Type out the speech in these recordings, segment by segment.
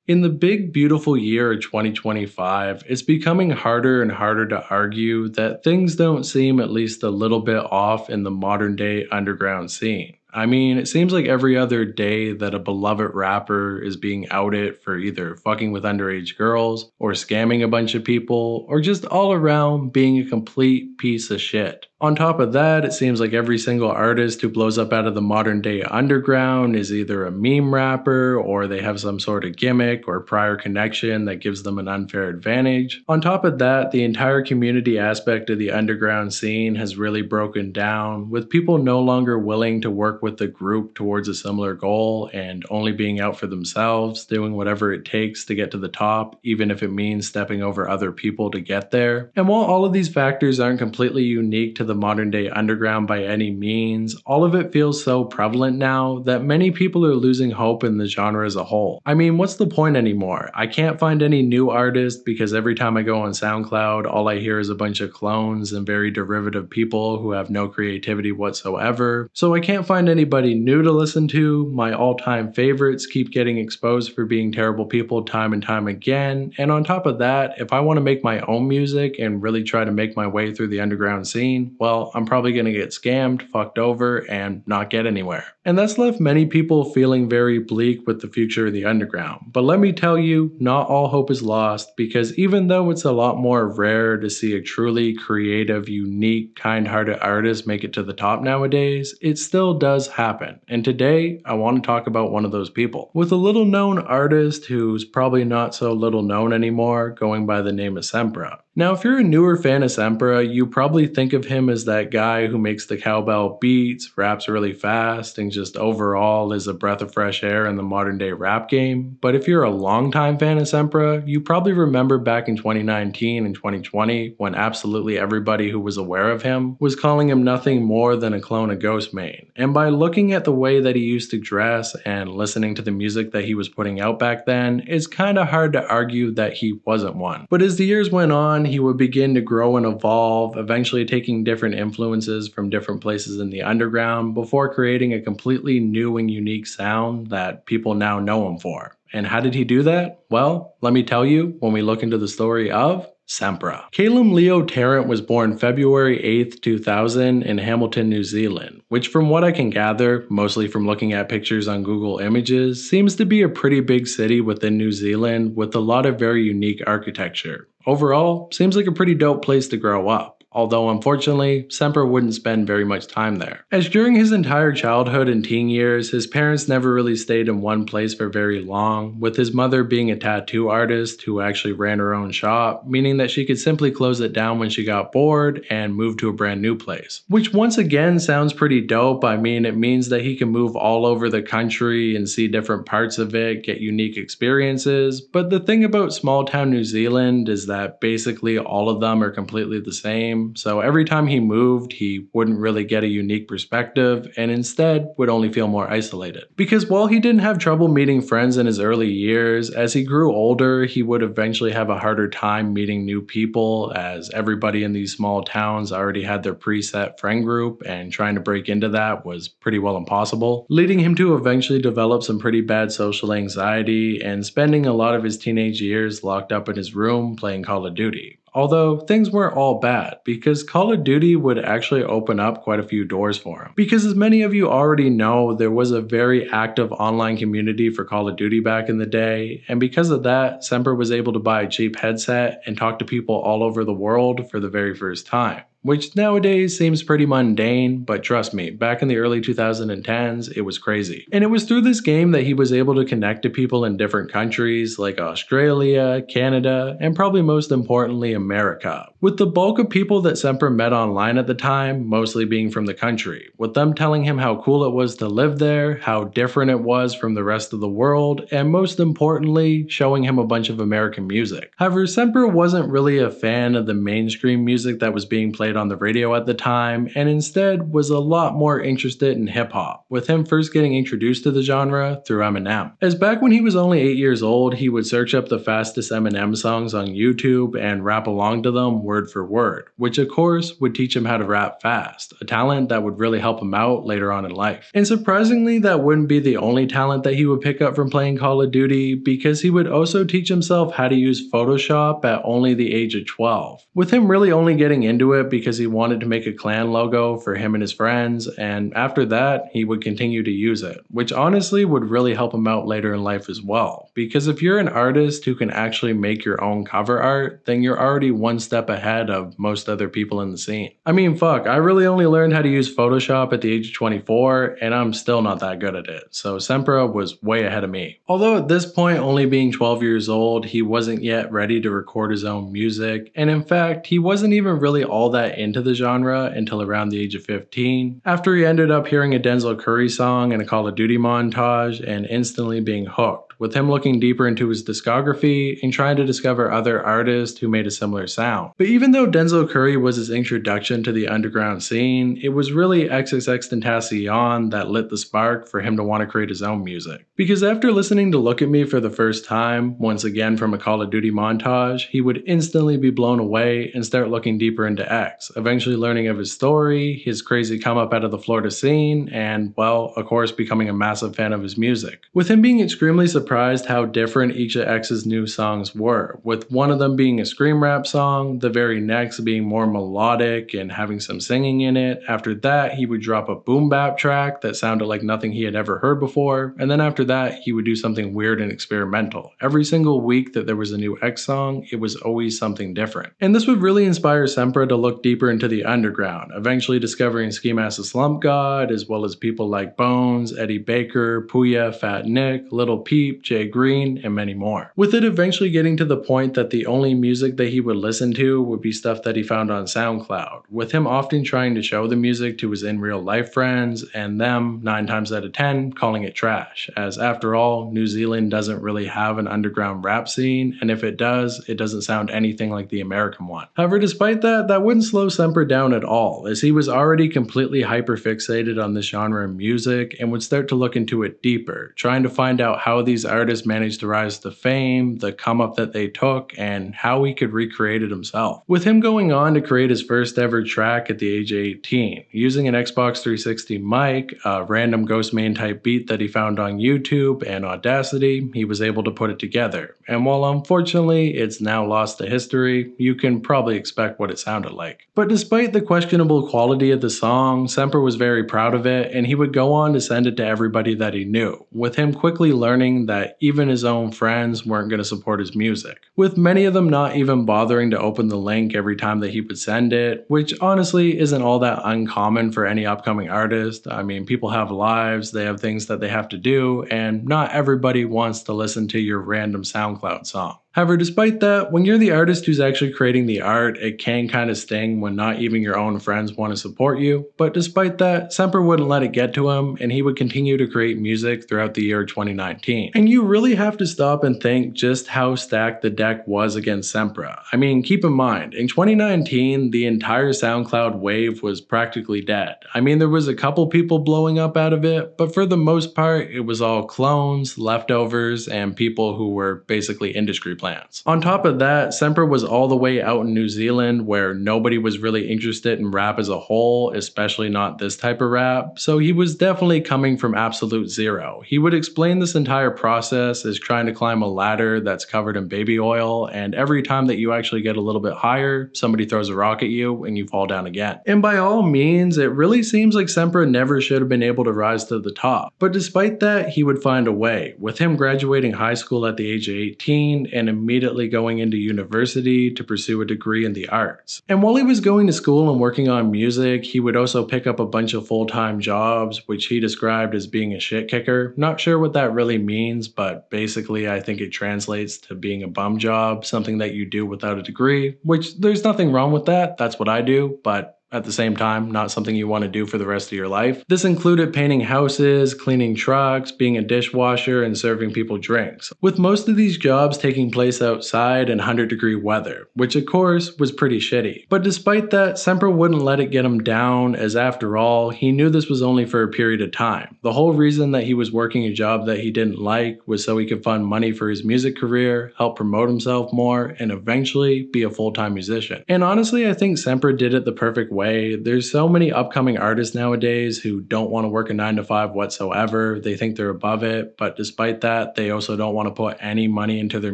In the big, beautiful year of 2025, it's becoming harder and harder to argue that things don't seem at least a little bit off in the modern day underground scene. I mean, it seems like every other day that a beloved rapper is being outed for either fucking with underage girls, or scamming a bunch of people, or just all around being a complete piece of shit. On top of that, it seems like every single artist who blows up out of the modern day underground is either a meme rapper or they have some sort of gimmick or prior connection that gives them an unfair advantage. On top of that, the entire community aspect of the underground scene has really broken down, with people no longer willing to work with the group towards a similar goal and only being out for themselves, doing whatever it takes to get to the top, even if it means stepping over other people to get there. And while all of these factors aren't completely unique to the modern day underground by any means, all of it feels so prevalent now that many people are losing hope in the genre as a whole. I mean, what's the point anymore? I can't find any new artists because every time I go on SoundCloud, all I hear is a bunch of clones and very derivative people who have no creativity whatsoever. So I can't find anybody new to listen to. My all-time favorites keep getting exposed for being terrible people time and time again. And on top of that, if I want to make my own music and really try to make my way through the underground scene, well, I'm probably going to get scammed, fucked over, and not get anywhere. And that's left many people feeling very bleak with the future of the underground. But let me tell you, not all hope is lost, because even though it's a lot more rare to see a truly creative, unique, kind-hearted artist make it to the top nowadays, it still does happen. And today, I want to talk about one of those people. With a little-known artist who's probably not so little known anymore, going by the name of Sxmpra. Now, if you're a newer fan of Sxmpra, you probably think of him as that guy who makes the cowbell beats, raps really fast, and just overall is a breath of fresh air in the modern day rap game. But if you're a longtime fan of Sxmpra, you probably remember back in 2019 and 2020 when absolutely everybody who was aware of him was calling him nothing more than a clone of Ghostemane. And by looking at the way that he used to dress and listening to the music that he was putting out back then, it's kinda hard to argue that he wasn't one. But as the years went on, he would begin to grow and evolve, eventually taking different influences from different places in the underground before creating a completely new and unique sound that people now know him for. And how did he do that? Well, let me tell you when we look into the story of Sxmpra. Calum Leo Tarrant was born February 8th, 2000 in Hamilton, New Zealand, which from what I can gather, mostly from looking at pictures on Google Images, seems to be a pretty big city within New Zealand with a lot of very unique architecture. Overall, seems like a pretty dope place to grow up. Although unfortunately, Sxmpra wouldn't spend very much time there. As during his entire childhood and teen years, his parents never really stayed in one place for very long, with his mother being a tattoo artist who actually ran her own shop, meaning that she could simply close it down when she got bored and move to a brand new place. Which once again sounds pretty dope. I mean, it means that he can move all over the country and see different parts of it, get unique experiences, but the thing about small town New Zealand is that basically all of them are completely the same. So every time he moved, he wouldn't really get a unique perspective and instead would only feel more isolated. Because while he didn't have trouble meeting friends in his early years, as he grew older, he would eventually have a harder time meeting new people, as everybody in these small towns already had their preset friend group and trying to break into that was pretty well impossible, leading him to eventually develop some pretty bad social anxiety and spending a lot of his teenage years locked up in his room playing Call of Duty. Although things weren't all bad, because Call of Duty would actually open up quite a few doors for him. Because as many of you already know, there was a very active online community for Call of Duty back in the day, and because of that, Sxmpra was able to buy a cheap headset and talk to people all over the world for the very first time. Which nowadays seems pretty mundane, but trust me, back in the early 2010s, it was crazy. And it was through this game that he was able to connect to people in different countries like Australia, Canada, and probably most importantly, America. With the bulk of people that Sxmpra met online at the time mostly being from the country, with them telling him how cool it was to live there, how different it was from the rest of the world, and most importantly, showing him a bunch of American music. However, Sxmpra wasn't really a fan of the mainstream music that was being played get on the radio at the time, and instead was a lot more interested in hip hop, with him first getting introduced to the genre through Eminem. As back when he was only 8 years old, he would search up the fastest Eminem songs on YouTube and rap along to them word for word, which of course would teach him how to rap fast, a talent that would really help him out later on in life. And surprisingly, that wouldn't be the only talent that he would pick up from playing Call of Duty, because he would also teach himself how to use Photoshop at only the age of 12, with him really only getting into it because he wanted to make a clan logo for him and his friends, and after that he would continue to use it, which honestly would really help him out later in life as well, because if you're an artist who can actually make your own cover art, then you're already one step ahead of most other people in the scene. I mean, fuck, I really only learned how to use Photoshop at the age of 24, and I'm still not that good at it, so Sxmpra was way ahead of me. Although at this point, only being 12 years old, he wasn't yet ready to record his own music, and in fact, he wasn't even really all that into the genre until around the age of 15, after he ended up hearing a Denzel Curry song in a Call of Duty montage and instantly being hooked, with him looking deeper into his discography and trying to discover other artists who made a similar sound. But even though Denzel Curry was his introduction to the underground scene, it was really XXXTentacion that lit the spark for him to want to create his own music. Because after listening to Look at Me for the first time, once again from a Call of Duty montage, he would instantly be blown away and start looking deeper into X, eventually learning of his story, his crazy come up out of the Florida scene, and, well, of course becoming a massive fan of his music. With him being extremely surprised how different each of X's new songs were, with one of them being a scream rap song, the very next being more melodic and having some singing in it. After that, he would drop a boom bap track that sounded like nothing he had ever heard before, and then after that, he would do something weird and experimental. Every single week that there was a new X song, it was always something different. And this would really inspire Sxmpra to look deeper into the underground, eventually discovering Ski Mask the Slump God, as well as people like Bones, Eddie Baker, Puya, Fat Nick, Little Peep, Jay Green, and many more. With it eventually getting to the point that the only music that he would listen to would be stuff that he found on SoundCloud, with him often trying to show the music to his in real life friends, and them, 9 times out of 10, calling it trash, as after all, New Zealand doesn't really have an underground rap scene, and if it does, it doesn't sound anything like the American one. However, despite that, that wouldn't slow Sxmpra down at all, as he was already completely hyper-fixated on this genre of music and would start to look into it deeper, trying to find out how these artists managed to rise to fame, the come up that they took, and how he could recreate it himself. With him going on to create his first ever track at the age of 18, using an Xbox 360 mic, a random Ghostemane type beat that he found on YouTube and Audacity, he was able to put it together. And while unfortunately it's now lost to history, you can probably expect what it sounded like. But despite the questionable quality of the song, Sxmpra was very proud of it, and he would go on to send it to everybody that he knew, with him quickly learning that even his own friends weren't going to support his music, with many of them not even bothering to open the link every time that he would send it, which honestly isn't all that uncommon for any upcoming artist. I mean, people have lives, they have things that they have to do, and not everybody wants to listen to your random SoundCloud song. However, despite that, when you're the artist who's actually creating the art, it can kind of sting when not even your own friends want to support you. But despite that, Sxmpra wouldn't let it get to him, and he would continue to create music throughout the year 2019. And you really have to stop and think just how stacked the deck was against Sxmpra. I mean, keep in mind, in 2019, the entire SoundCloud wave was practically dead. I mean, there was a couple people blowing up out of it, but for the most part, it was all clones, leftovers, and people who were basically industry plants. On top of that, Sxmpra was all the way out in New Zealand where nobody was really interested in rap as a whole, especially not this type of rap, so he was definitely coming from absolute zero. He would explain this entire process as trying to climb a ladder that's covered in baby oil, and every time that you actually get a little bit higher, somebody throws a rock at you and you fall down again. And by all means, it really seems like Sxmpra never should have been able to rise to the top, but despite that, he would find a way, with him graduating high school at the age of 18 and immediately going into university to pursue a degree in the arts. And while he was going to school and working on music, he would also pick up a bunch of full-time jobs, which he described as being a shit kicker. Not sure what that really means, but basically I think it translates to being a bum job, something that you do without a degree, which there's nothing wrong with that. That's what I do, but at the same time, not something you want to do for the rest of your life. This included painting houses, cleaning trucks, being a dishwasher, and serving people drinks, with most of these jobs taking place outside in 100-degree weather, which of course was pretty shitty. But despite that, Sxmpra wouldn't let it get him down, as after all, he knew this was only for a period of time. The whole reason that he was working a job that he didn't like was so he could fund money for his music career, help promote himself more, and eventually be a full-time musician. And honestly, I think Sxmpra did it the perfect way. There's so many upcoming artists nowadays who don't want to work a 9-to-5 whatsoever. They think they're above it, but despite that, they also don't want to put any money into their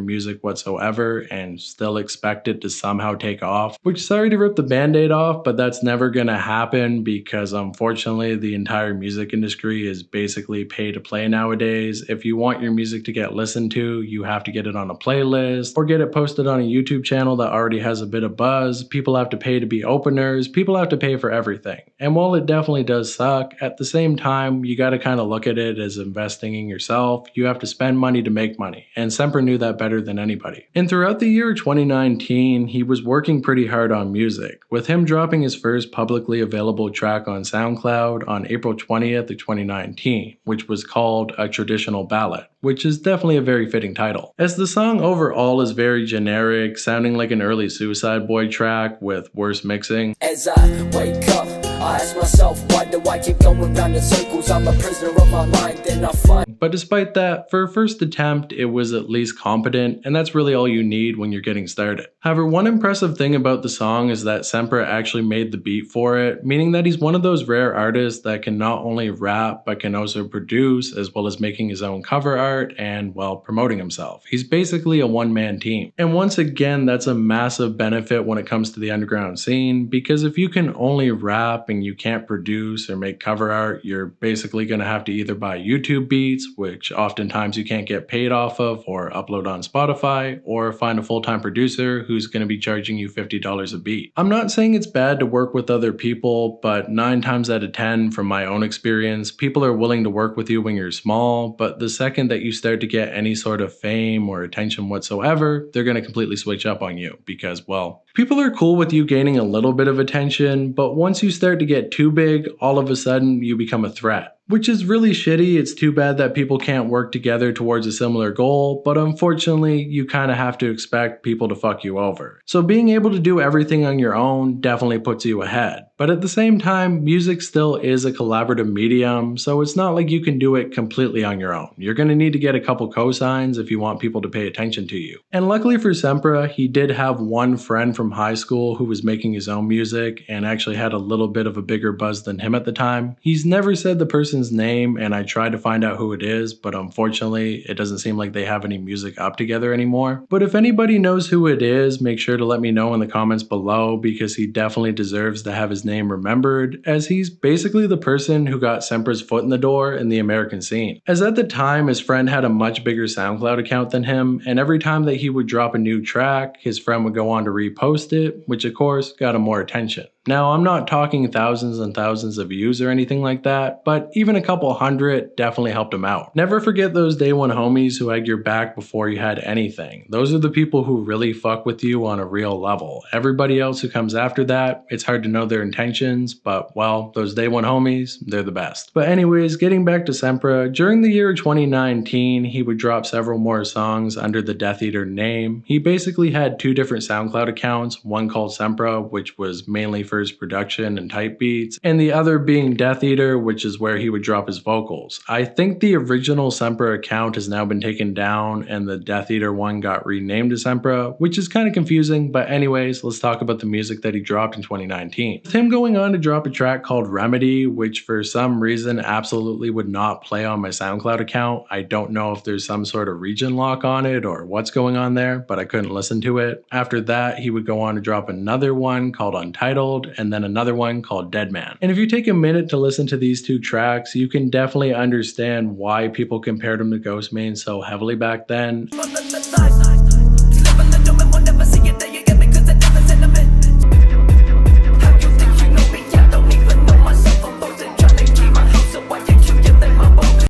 music whatsoever and still expect it to somehow take off. Which, sorry to rip the band-aid off, but that's never gonna happen because unfortunately the entire music industry is basically pay to play nowadays. If you want your music to get listened to, you have to get it on a playlist or get it posted on a YouTube channel that already has a bit of buzz. People have to pay to be openers. People have to pay for everything. And while it definitely does suck, at the same time, you gotta kind of look at it as investing in yourself. You have to spend money to make money, and Sxmpra knew that better than anybody. And throughout the year 2019, he was working pretty hard on music, with him dropping his first publicly available track on SoundCloud on April 20th of 2019, which was called A Traditional Ballad, which is definitely a very fitting title, as the song overall is very generic, sounding like an early Suicide Boy track with worse mixing. As I wake up, I ask myself, why do I keep going round in circles? I'm a prisoner of my mind, then I find. But despite that, for a first attempt, it was at least competent, and that's really all you need when you're getting started. However, one impressive thing about the song is that Sxmpra actually made the beat for it, meaning that he's one of those rare artists that can not only rap, but can also produce, as well as making his own cover art and, well, promoting himself. He's basically a one-man team. And once again, that's a massive benefit when it comes to the underground scene, because if you can only rap and you can't produce or make cover art, you're basically going to have to either buy YouTube beats, which oftentimes you can't get paid off of, or upload on Spotify, or find a full-time producer who's going to be charging you $50 a beat. I'm not saying it's bad to work with other people, but 9 times out of 10 from my own experience, people are willing to work with you when you're small, but the second that you start to get any sort of fame or attention whatsoever, they're going to completely switch up on you because, well, people are cool with you gaining a little bit of attention, but once you start to get too big, all of a sudden you become a threat. Which is really shitty. It's too bad that people can't work together towards a similar goal, but unfortunately, you kind of have to expect people to fuck you over. So being able to do everything on your own definitely puts you ahead. But at the same time, music still is a collaborative medium, so it's not like you can do it completely on your own. You're going to need to get a couple cosigns if you want people to pay attention to you. And luckily for Sxmpra, he did have one friend from high school who was making his own music and actually had a little bit of a bigger buzz than him at the time. He's never said the person's name, and I tried to find out who it is, but unfortunately, it doesn't seem like they have any music up together anymore. But if anybody knows who it is, make sure to let me know in the comments below, because he definitely deserves to have his name remembered, as he's basically the person who got Sxmpra's foot in the door in the American scene. As at the time, his friend had a much bigger SoundCloud account than him, and every time that he would drop a new track, his friend would go on to repost it, which of course got him more attention. Now, I'm not talking thousands and thousands of views or anything like that, but even a couple hundred definitely helped him out. Never forget those day one homies who had your back before you had anything. Those are the people who really fuck with you on a real level. Everybody else who comes after that, it's hard to know their intentions, but well, those day one homies, they're the best. But anyways, getting back to Sxmpra, during the year 2019, he would drop several more songs under the Death Eater name. He basically had 2 different SoundCloud accounts, one called Sxmpra, which was mainly for his production and type beats, and the other being Death Eater, which is where he would drop his vocals. I think the original Sxmpra account has now been taken down and the Death Eater one got renamed to Sxmpra, which is kind of confusing, but anyways, let's talk about the music that he dropped in 2019. With him going on to drop a track called Remedy, which for some reason absolutely would not play on my SoundCloud account. I don't know if there's some sort of region lock on it or what's going on there, but I couldn't listen to it. After that, he would go on to drop another one called Untitled, and then another one called Dead Man. And if you take a minute to listen to these 2 tracks, you can definitely understand why people compared him to Ghostemane so heavily back then.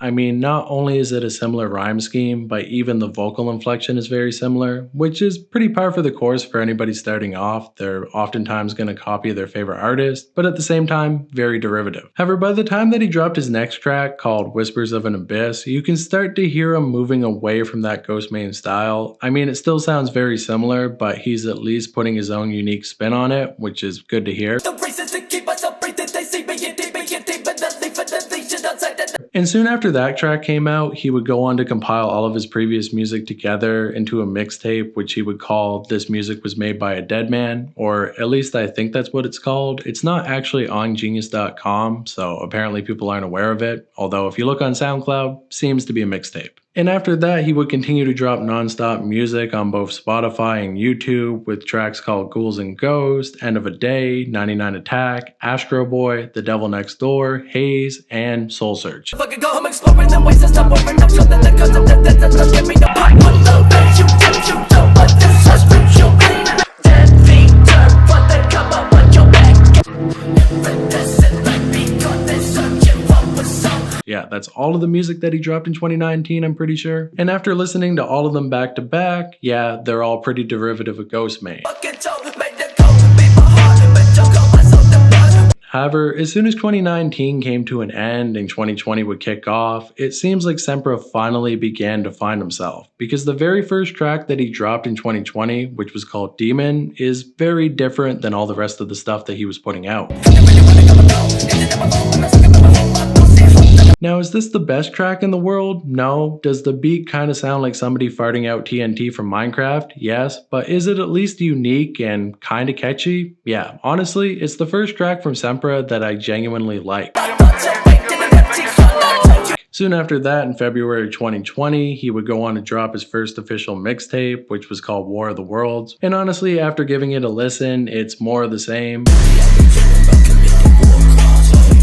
I mean, not only is it a similar rhyme scheme, but even the vocal inflection is very similar, which is pretty par for the course for anybody starting off. They're oftentimes going to copy their favorite artist, but at the same time, very derivative. However, by the time that he dropped his next track, called Whispers of an Abyss, you can start to hear him moving away from that Ghostemane style. I mean, it still sounds very similar, but he's at least putting his own unique spin on it, which is good to hear. And soon after that track came out, he would go on to compile all of his previous music together into a mixtape, which he would call This Music Was Made by a Dead Man, or at least I think that's what it's called. It's not actually on genius.com, so apparently people aren't aware of it, although if you look on SoundCloud, seems to be a mixtape. And after that, he would continue to drop non-stop music on both Spotify and YouTube with tracks called Ghouls and Ghosts, End of a Day, 99 Attack, Astro Boy, The Devil Next Door, Haze, and Soul Search. Yeah, that's all of the music that he dropped in 2019, I'm pretty sure. And after listening to all of them back to back, yeah, they're all pretty derivative of Ghostemane. However, as soon as 2019 came to an end and 2020 would kick off, it seems like Sxmpra finally began to find himself, because the very first track that he dropped in 2020, which was called Demon, is very different than all the rest of the stuff that he was putting out. Now, is this the best track in the world? No. Does the beat kind of sound like somebody farting out TNT from Minecraft? Yes. But is it at least unique and kind of catchy? Yeah. Honestly, it's the first track from Sxmpra that I genuinely like. Soon after that, in February 2020, he would go on to drop his first official mixtape, which was called War of the Worlds. And honestly, after giving it a listen, it's more of the same.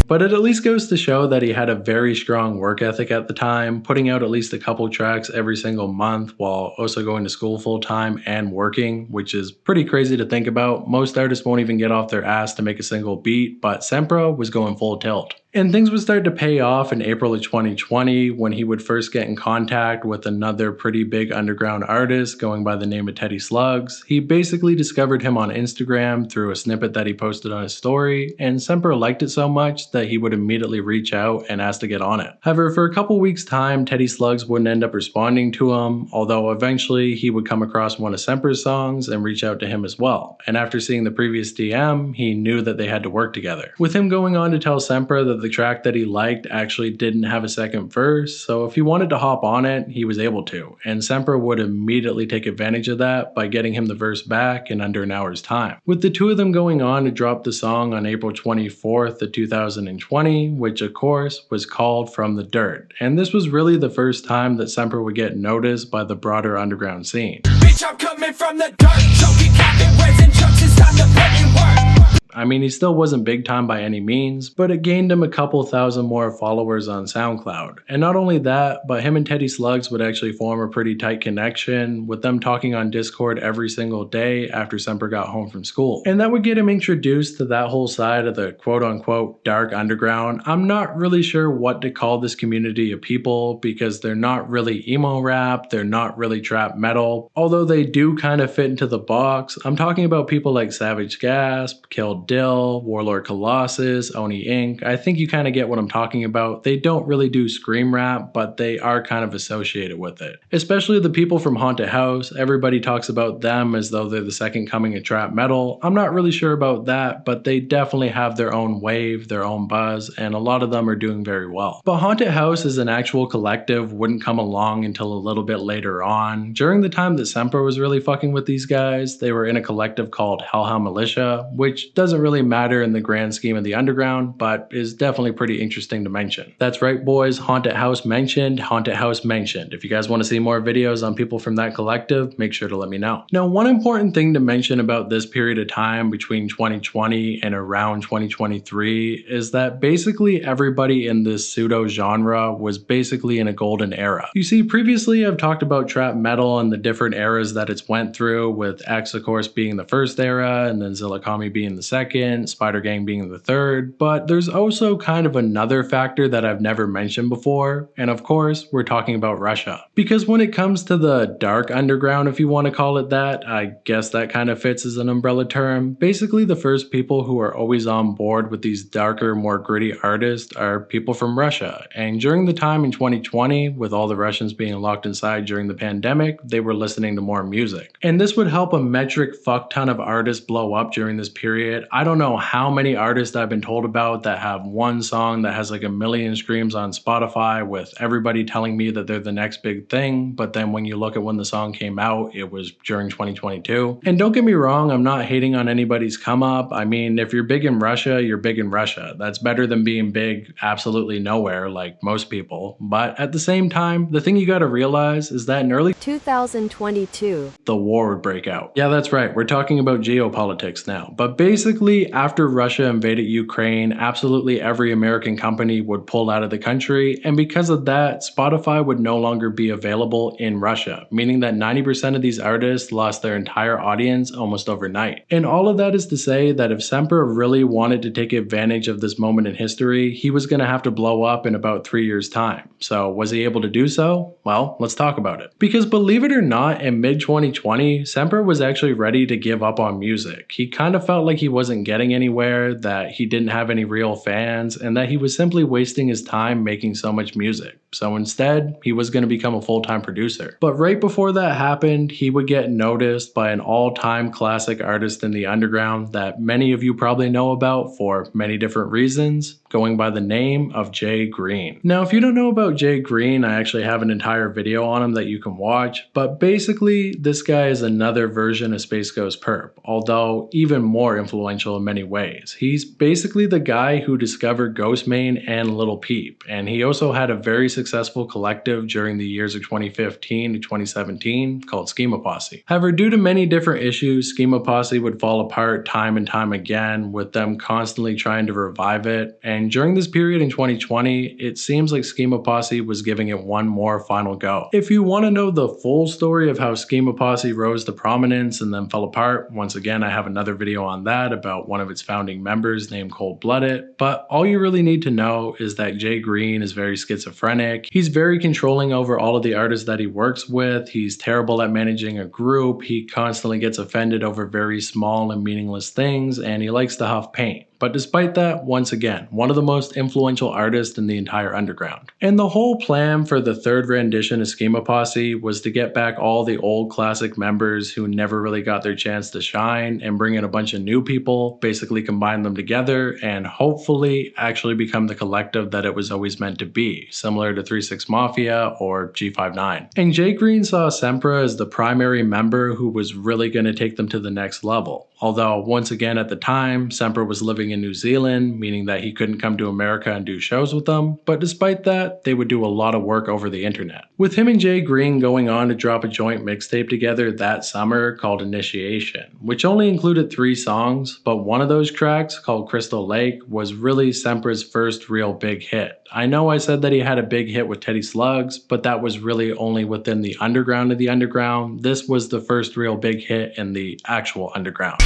But it at least goes to show that he had a very strong work ethic at the time, putting out at least a couple tracks every single month while also going to school full time and working, which is pretty crazy to think about. Most artists won't even get off their ass to make a single beat, but Sxmpra was going full tilt. And things would start to pay off in April of 2020 when he would first get in contact with another pretty big underground artist going by the name of Teddy Slugs. He basically discovered him on Instagram through a snippet that he posted on his story, and Sxmpra liked it so much that he would immediately reach out and ask to get on it. However, for a couple weeks time, Teddy Slugs wouldn't end up responding to him, although eventually he would come across one of Sxmpra's songs and reach out to him as well. And after seeing the previous DM, he knew that they had to work together. With him going on to tell Sxmpra that the track that he liked actually didn't have a second verse, so if he wanted to hop on it, he was able to, and Sxmpra would immediately take advantage of that by getting him the verse back in under an hour's time. With the two of them going on to drop the song on April 24th of 2020, which of course was called From the Dirt, and this was really the first time that Sxmpra would get noticed by the broader underground scene. Bitch, I'm coming from the dirt, choking cabin, resin chucks, it's time to put in work. I mean, he still wasn't big time by any means, but it gained him a couple thousand more followers on SoundCloud. And not only that, but him and Teddy Slugs would actually form a pretty tight connection, with them talking on Discord every single day after Sxmpra got home from school. And that would get him introduced to that whole side of the quote-unquote dark underground. I'm not really sure what to call this community of people, because they're not really emo rap, they're not really trap metal, although they do kind of fit into the box. I'm talking about people like Savage Gasp, Kill Dill, Warlord Colossus, Oni Inc. I think you kind of get what I'm talking about. They don't really do scream rap, but they are kind of associated with it. Especially the people from Haunted House. Everybody talks about them as though they're the second coming of trap metal. I'm not really sure about that, but they definitely have their own wave, their own buzz, and a lot of them are doing very well. But Haunted House as an actual collective wouldn't come along until a little bit later on. During the time that Sxmpra was really fucking with these guys, they were in a collective called Hellhound Militia, which doesn't really matter in the grand scheme of the underground, but is definitely pretty interesting to mention. That's right, boys, Haunted House mentioned, Haunted House mentioned. If you guys want to see more videos on people from that collective, make sure to let me know. Now, one important thing to mention about this period of time between 2020 and around 2023 is that basically everybody in this pseudo genre was basically in a golden era. You see, previously I've talked about trap metal and the different eras that it's went through, with X of course being the first era and then Zillakami being the second second, Spider Gang being the third, but there's also kind of another factor that I've never mentioned before, and of course, we're talking about Russia. Because when it comes to the dark underground, if you want to call it that, I guess that kind of fits as an umbrella term. Basically, the first people who are always on board with these darker, more gritty artists are people from Russia. And during the time in 2020, with all the Russians being locked inside during the pandemic, they were listening to more music. And this would help a metric fuck ton of artists blow up during this period. I don't know how many artists I've been told about that have one song that has like 1 million streams on Spotify, with everybody telling me that they're the next big thing, but then when you look at when the song came out, it was during 2022. And don't get me wrong, I'm not hating on anybody's come up. I mean, if you're big in Russia, you're big in Russia. That's better than being big absolutely nowhere like most people. But at the same time, the thing you gotta realize is that in early 2022, the war would break out. Yeah, that's right, we're talking about geopolitics now. But basically, after Russia invaded Ukraine, absolutely every American company would pull out of the country, and because of that, Spotify would no longer be available in Russia, meaning that 90% of these artists lost their entire audience almost overnight. And all of that is to say that if Sxmpra really wanted to take advantage of this moment in history, he was going to have to blow up in about 3 years' time. So was he able to do so? Well, let's talk about it. Because believe it or not, in mid-2020, Sxmpra was actually ready to give up on music. He kind of felt like he wasn't getting anywhere, that he didn't have any real fans, and that he was simply wasting his time making so much music. So instead, he was going to become a full-time producer. But right before that happened, he would get noticed by an all-time classic artist in the underground that many of you probably know about for many different reasons, going by the name of Jay Green. Now, if you don't know about Jay Green, I actually have an entire video on him that you can watch, but basically, this guy is another version of Space Ghost Perp, although even more influential in many ways. He's basically the guy who discovered Ghostemane and Lil Peep, and he also had a very successful collective during the years of 2015 to 2017 called Schemaposse. However, due to many different issues, Schemaposse would fall apart time and time again, with them constantly trying to revive it, and during this period in 2020, it seems like Schemaposse was giving it one more final go. If you want to know the full story of how Schemaposse rose to prominence and then fell apart, once again I have another video on that about one of its founding members named Cold Blooded, but all you really need to know is that Jay Green is very schizophrenic. He's very controlling over all of the artists that he works with. He's terrible at managing a group. He constantly gets offended over very small and meaningless things, and he likes to huff paint. But despite that, once again, one of the most influential artists in the entire underground. And the whole plan for the third rendition of Schemaposse was to get back all the old classic members who never really got their chance to shine and bring in a bunch of new people, basically combine them together, and hopefully actually become the collective that it was always meant to be, similar to 3 6 Mafia or G59. And Jay Green saw Sxmpra as the primary member who was really going to take them to the next level. Although, once again at the time, Sxmpra was living in New Zealand, meaning that he couldn't come to America and do shows with them, but despite that, they would do a lot of work over the internet. With him and Jay Green going on to drop a joint mixtape together that summer called Initiation, which only included 3 songs, but one of those tracks, called Crystal Lake, was really Sempra's first real big hit. I know I said that he had a big hit with Teddy Slugs, but that was really only within the underground of the underground. This was the first real big hit in the actual underground.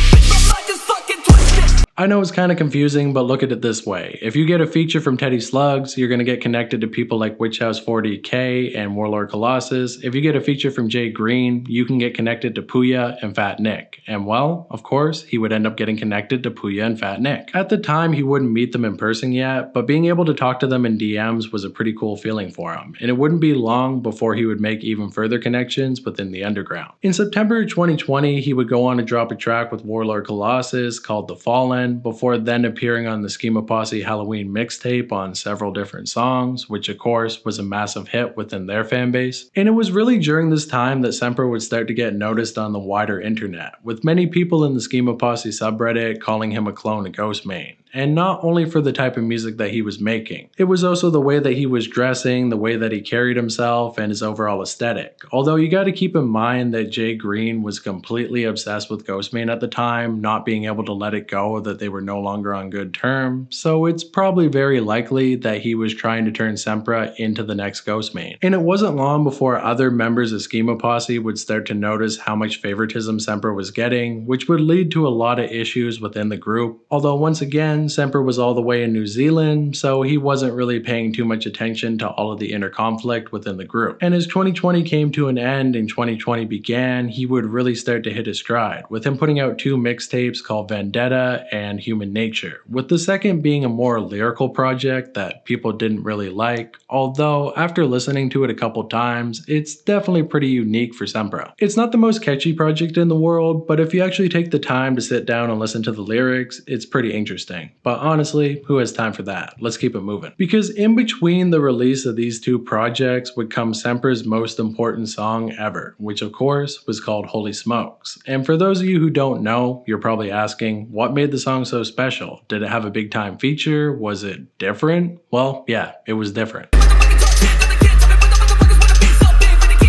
I know it's kind of confusing, but look at it this way. If you get a feature from Teddy Slugs, you're going to get connected to people like Witch House 40K and Warlord Colossus. If you get a feature from Jay Green, you can get connected to Puya and Fat Nick. And well, of course, he would end up getting connected to Puya and Fat Nick. At the time, he wouldn't meet them in person yet, but being able to talk to them in DMs was a pretty cool feeling for him. And it wouldn't be long before he would make even further connections within the underground. In September 2020, he would go on to drop a track with Warlord Colossus called The Fallen, before then appearing on the Schemaposse Halloween mixtape on several different songs, which of course was a massive hit within their fanbase. And it was really during this time that Sxmpra would start to get noticed on the wider internet, with many people in the Schemaposse subreddit calling him a clone of Ghostemane. and not only for the type of music that he was making. It was also the way that he was dressing, the way that he carried himself, and his overall aesthetic. Although you gotta keep in mind that Jay Green was completely obsessed with Ghostemane at the time, not being able to let it go that they were no longer on good terms, so it's probably very likely that he was trying to turn Sxmpra into the next Ghostemane. And it wasn't long before other members of Schemaposse would start to notice how much favoritism Sxmpra was getting, which would lead to a lot of issues within the group. Although once again, Sxmpra was all the way in New Zealand, so he wasn't really paying too much attention to all of the inner conflict within the group. And as 2020 came to an end and 2020 began, he would really start to hit his stride, with him putting out 2 mixtapes called Vendetta and Human Nature, with the second being a more lyrical project that people didn't really like, although after listening to it a couple times, it's definitely pretty unique for Sxmpra. It's not the most catchy project in the world, but if you actually take the time to sit down and listen to the lyrics, it's pretty interesting. But honestly, who has time for that? Let's keep it moving. Because in between the release of these 2 projects would come Sxmpra's most important song ever, which of course was called Holy Smokes. And for those of you who don't know, you're probably asking, what made the song so special? Did it have a big time feature? Was it different? Well, yeah, it was different.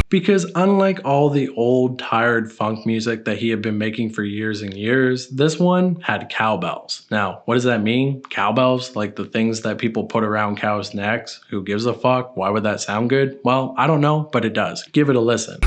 Because unlike all the old, tired funk music that he had been making for years and years, this one had cowbells. Now, what does that mean? Cowbells? Like the things that people put around cows' necks? Who gives a fuck? Why would that sound good? Well, I don't know, but it does. Give it a listen.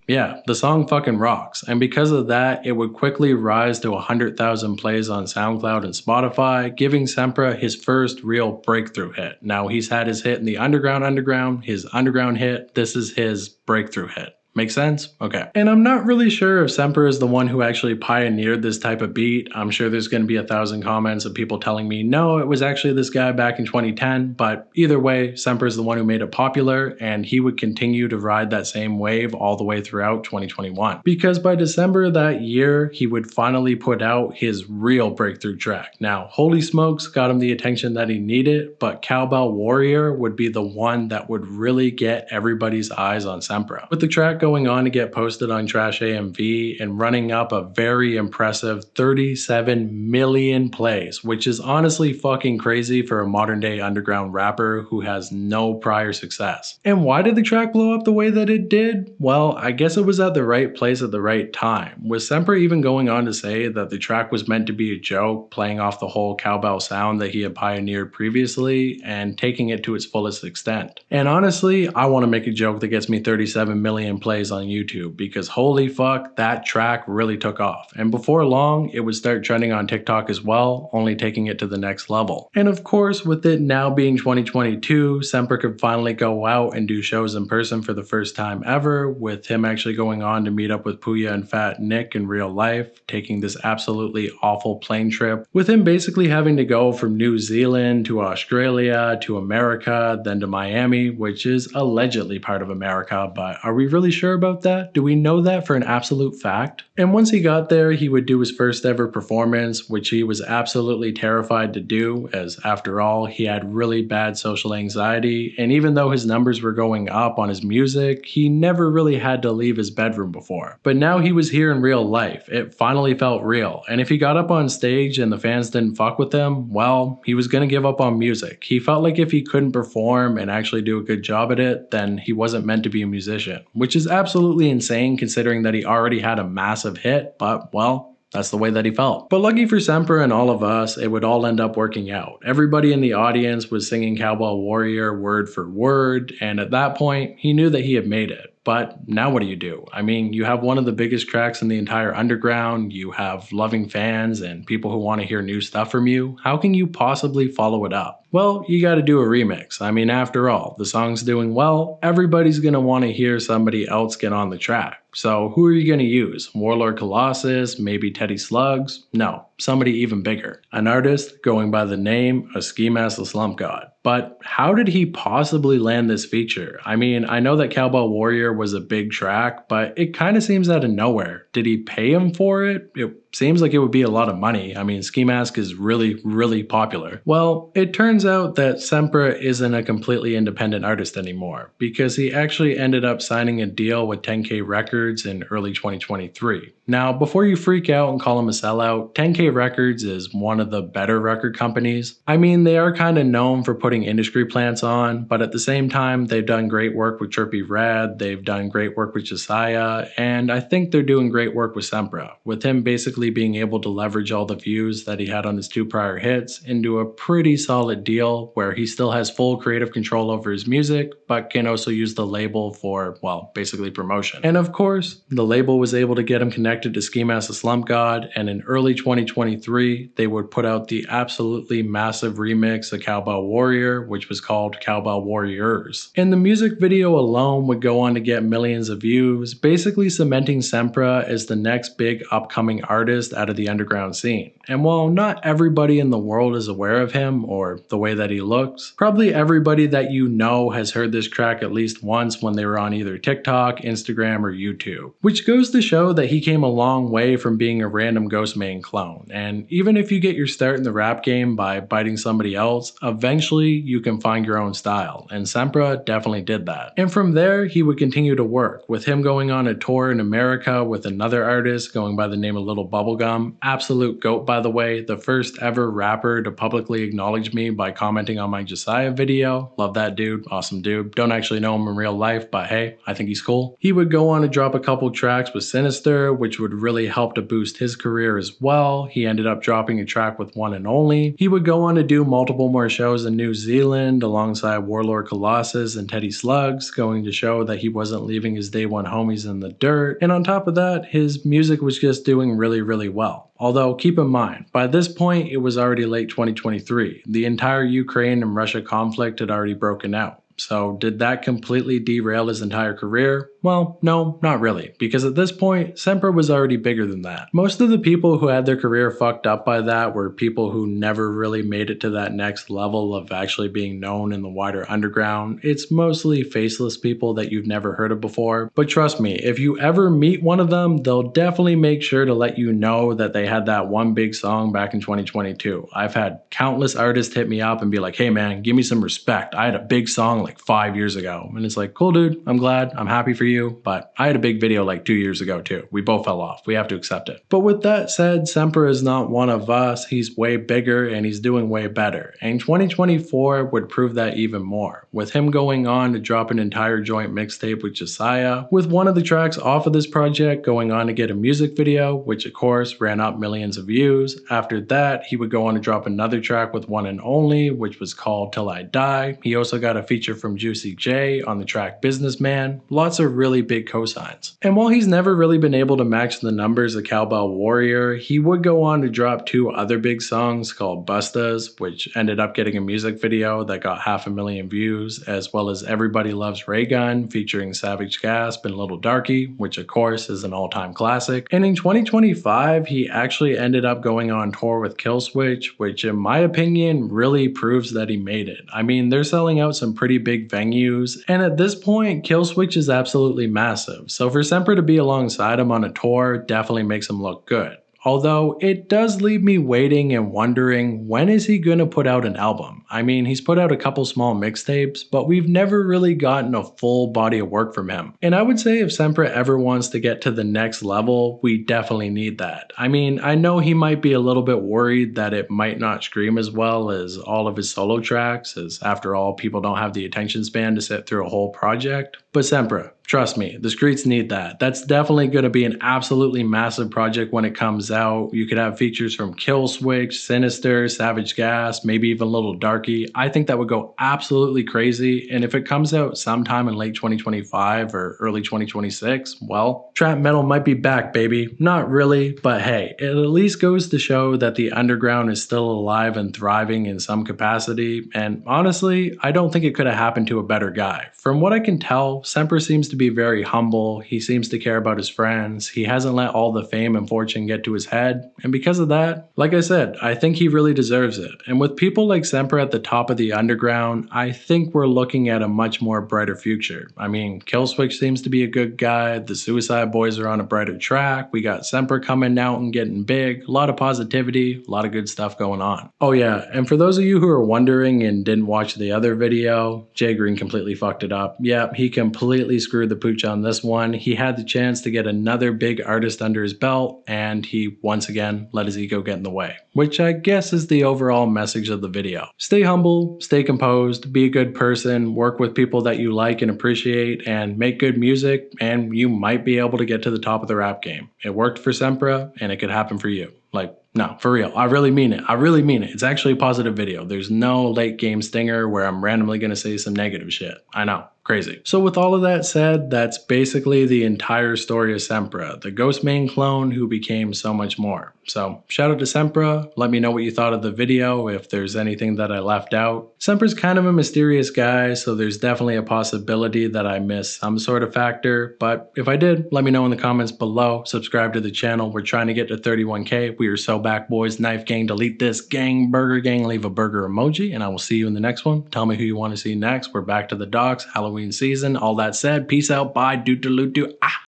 Yeah, the song fucking rocks, and because of that, it would quickly rise to 100,000 plays on SoundCloud and Spotify, giving Sxmpra his first real breakthrough hit. Now, he's had his hit in the underground, his underground hit, this is his breakthrough hit. Make sense? Okay. And I'm not really sure if Sxmpra is the one who actually pioneered this type of beat. I'm sure there's going to be 1,000 comments of people telling me, no, it was actually this guy back in 2010. But either way, Sxmpra is the one who made it popular, and he would continue to ride that same wave all the way throughout 2021. Because by December of that year, he would finally put out his real breakthrough track. Now, Holy Smokes got him the attention that he needed, but Cowbell Warrior would be the one that would really get everybody's eyes on Sxmpra. With the track going on to get posted on Trash AMV and running up a very impressive 37 million plays, which is honestly fucking crazy for a modern day underground rapper who has no prior success. And why did the track blow up the way that it did? Well, I guess it was at the right place at the right time, with Sxmpra even going on to say that the track was meant to be a joke, playing off the whole cowbell sound that he had pioneered previously and taking it to its fullest extent. And honestly, I want to make a joke that gets me 37 million plays on YouTube, because holy fuck, that track really took off. And before long, it would start trending on TikTok as well, only taking it to the next level. And of course, with it now being 2022, Sxmpra could finally go out and do shows in person for the first time ever, with him actually going on to meet up with Puya and Fat Nick in real life, taking this absolutely awful plane trip, with him basically having to go from New Zealand to Australia to America, then to Miami, which is allegedly part of America, but are we really sure about that? Do we know that for an absolute fact? And once he got there, he would do his first ever performance, which he was absolutely terrified to do, as after all, he had really bad social anxiety, and even though his numbers were going up on his music, he never really had to leave his bedroom before. But now he was here in real life, it finally felt real, and if he got up on stage and the fans didn't fuck with him, well, he was gonna give up on music. He felt like if he couldn't perform and actually do a good job at it, then he wasn't meant to be a musician, which is absolutely insane considering that he already had a massive hit, but well, that's the way that he felt. But lucky for Sxmpra and all of us, it would all end up working out. Everybody in the audience was singing Cowbell Warrior word for word, and at that point, he knew that he had made it. But now what do? I mean, you have one of the biggest tracks in the entire underground, you have loving fans and people who want to hear new stuff from you. How can you possibly follow it up? Well, you gotta do a remix. I mean, after all, the song's doing well, everybody's gonna want to hear somebody else get on the track. So who are you gonna use? Warlord Colossus? Maybe Teddy Slugs? No, somebody even bigger. An artist going by the name of Ski Mask the Slump God. But how did he possibly land this feature? I mean, I know that Cowbell Warrior was a big track, but it kind of seems out of nowhere. Did he pay him for it? It Seems like it would be a lot of money. I mean, Ski Mask is really popular. Well, it turns out that Sxmpra isn't a completely independent artist anymore, because he actually ended up signing a deal with 10K Records in early 2023. Now, before you freak out and call him a sellout, 10K Records is one of the better record companies. I mean, they are kind of known for putting industry plants on, but at the same time, they've done great work with Trippie Redd, they've done great work with Josiah, and I think they're doing great work with Sxmpra, with him basically being able to leverage all the views that he had on his 2 prior hits into a pretty solid deal where he still has full creative control over his music, but can also use the label for, well, basically promotion. And of course, the label was able to get him connected to Ski Mask the Slump God, and in early 2023, they would put out the absolutely massive remix of Cowbell Warrior, which was called Cowbell Warriors. And the music video alone would go on to get millions of views, basically cementing Sxmpra as the next big upcoming artist out of the underground scene. And while not everybody in the world is aware of him or the way that he looks, probably everybody that you know has heard this track at least once when they were on either TikTok, Instagram, or YouTube. Which goes to show that he came a long way from being a random Ghostemane clone. And even if you get your start in the rap game by biting somebody else, eventually you can find your own style. And Sxmpra definitely did that. And from there, he would continue to work, with him going on a tour in America with another artist going by the name of Little Bubblegum. Absolute goat, by the way, the first ever rapper to publicly acknowledge me by commenting on my Josiah video. Love that dude, awesome dude. Don't actually know him in real life, but hey, I think he's cool. He would go on to drop a couple tracks with Sinister, which would really help to boost his career as well. He ended up dropping a track with One and Only. He would go on to do multiple more shows in New Zealand alongside Warlord Colossus and Teddy Slugs, going to show that he wasn't leaving his day one homies in the dirt. And on top of that, his music was just doing really well. Although, keep in mind, by this point, it was already late 2023. The entire Ukraine and Russia conflict had already broken out. So did that completely derail his entire career? Well, no, not really, because at this point, Sxmpra was already bigger than that. Most of the people who had their career fucked up by that were people who never really made it to that next level of actually being known in the wider underground. It's mostly faceless people that you've never heard of before, but trust me, if you ever meet one of them, they'll definitely make sure to let you know that they had that one big song back in 2022. I've had countless artists hit me up and be like, hey man, give me some respect. I had a big song like 5 years ago. And it's like, cool dude, I'm glad, I'm happy for you, but I had a big video like 2 years ago too. We both fell off. We have to accept it. But with that said, Sxmpra is not one of us. He's way bigger and he's doing way better. And 2024 would prove that even more, with him going on to drop an entire joint mixtape with Josiah, with one of the tracks off of this project going on to get a music video, which of course ran up millions of views. After that, he would go on to drop another track with One and Only, which was called Till I Die. He also got a feature from Juicy J on the track Businessman. Lots of really big cosigns. And while he's never really been able to match the numbers of Cowbell Warrior, he would go on to drop 2 other big songs called Bustas, which ended up getting a music video that got 500,000 views, as well as Everybody Loves Ray Gun featuring Savage Gasp and Little Darky, which of course is an all-time classic. And in 2025, he actually ended up going on tour with Killswitch, which in my opinion really proves that he made it. I mean, they're selling out some pretty big venues, and at this point, Killswitch is absolutely massive. So for Sxmpra to be alongside him on a tour definitely makes him look good. Although it does leave me waiting and wondering, when is he gonna put out an album? I mean, he's put out a couple small mixtapes, but we've never really gotten a full body of work from him. And I would say if Sxmpra ever wants to get to the next level, we definitely need that. I mean, I know he might be a little bit worried that it might not scream as well as all of his solo tracks, as after all, people don't have the attention span to sit through a whole project. But Sxmpra, trust me, the streets need that. That's definitely going to be an absolutely massive project when it comes out. You could have features from Killswitch, Sinister, Savage Gas, maybe even Little Darky. I think that would go absolutely crazy. And if it comes out sometime in late 2025 or early 2026, well, trap metal might be back, baby. Not really, but hey, it at least goes to show that the underground is still alive and thriving in some capacity. And honestly, I don't think it could have happened to a better guy. From what I can tell, Sxmpra seems to to be very humble. He seems to care about his friends. He hasn't let all the fame and fortune get to his head. And because of that, like I said, I think he really deserves it. And with people like Sxmpra at the top of the underground, I think we're looking at a much more brighter future. I mean, Killswitch seems to be a good guy. The Suicide Boys are on a brighter track. We got Sxmpra coming out and getting big. A lot of positivity, a lot of good stuff going on. Oh yeah, and for those of you who are wondering and didn't watch the other video, Jay Green completely fucked it up. Yeah, he completely screwed the pooch on this one. He had the chance to get another big artist under his belt, and he once again let his ego get in the way, which I guess is the overall message of the video. Stay humble, stay composed, be a good person, work with people that you like and appreciate, and make good music, and you might be able to get to the top of the rap game. It worked for Sxmpra, and it could happen for you. Like, no, for real. I really mean it. I really mean it. It's actually a positive video. There's no late game stinger where I'm randomly going to say some negative shit. I know. Crazy. So with all of that said, that's basically the entire story of Sxmpra, the Ghostemane clone who became so much more. So shout out to Sxmpra. Let me know what you thought of the video, if there's anything that I left out. Sxmpra's kind of a mysterious guy, so there's definitely a possibility that I missed some sort of factor, but if I did, let me know in the comments below. Subscribe to the channel. We're trying to get to 31K. We are so back, boys. Knife gang, delete this gang, burger gang, leave a burger emoji, and I will see you in the next one. Tell me who you want to see next. We're back to the docks, Halloween season. All that said, peace out, bye, doo-doo-doo-doo, ah.